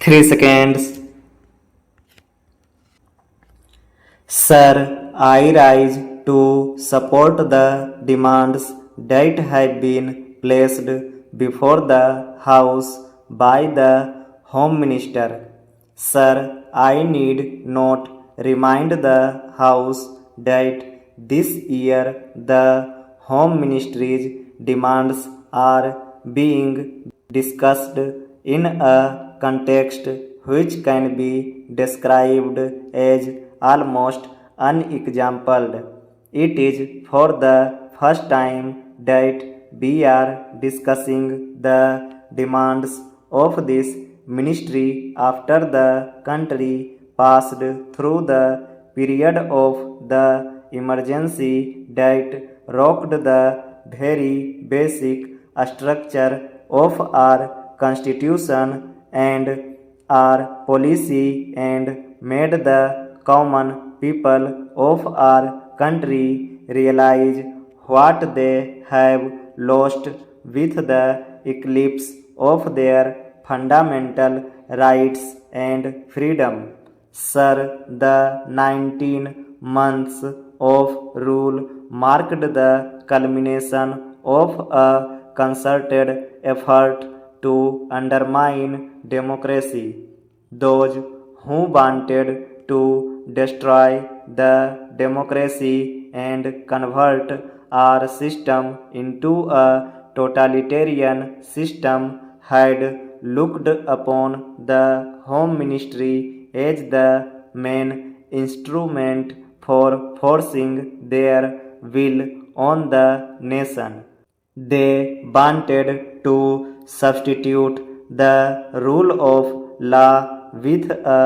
3 seconds. Sir, I rise to support the demands that have been placed before the House by the Home Minister. Sir, I need not remind the House that this year the Home Ministry's demands are being discussed in a context which can be described as almost unexampled. It is for the first time that we are discussing the demands of this ministry after the country passed through the period of the emergency that rocked the very basic structure of our constitution and our policy and made the common people of our country realize what they have lost with the eclipse of their fundamental rights and freedom. Sir, the 19 months of rule marked the culmination of a concerted effort to undermine democracy. Those who wanted to destroy the democracy and convert our system into a totalitarian system had looked upon the Home Ministry as the main instrument for forcing their will on the nation. They wanted to substitute the rule of law with a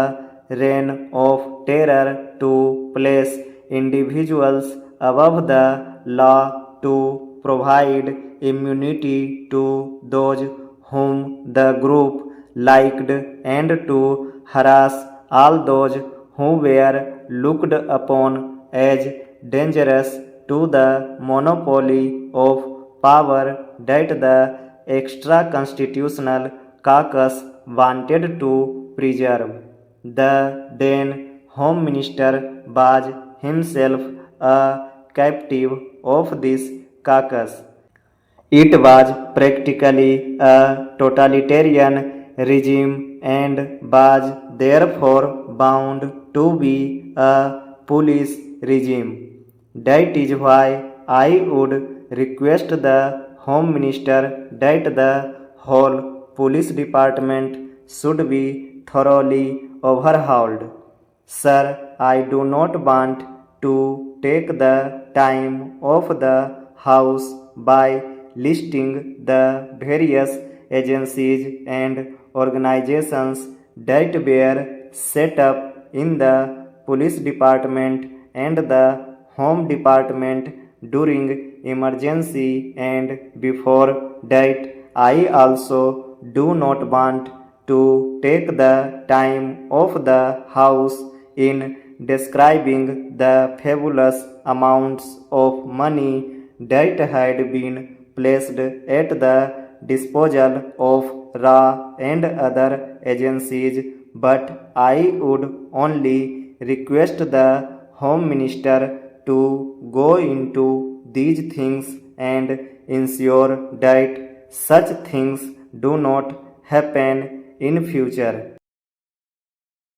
reign of terror to place individuals above the law to provide immunity to those whom the group liked and to harass all those who were looked upon as dangerous to the monopoly of power that the extra constitutional caucus wanted to preserve. The then Home Minister was himself a captive of this caucus. It was practically a totalitarian regime and was therefore bound to be a police regime. That is why I would request the Home Minister that the whole police department should be thoroughly overhauled. Sir, I do not want to take the time of the House by listing the various agencies and organizations that were set up in the police department and the home department during emergency and before that. I also do not want to take the time of the House in describing the fabulous amounts of money that had been placed at the disposal of RA and other agencies, but I would only request the Home Minister to go into these things and ensure that such things do not happen in future.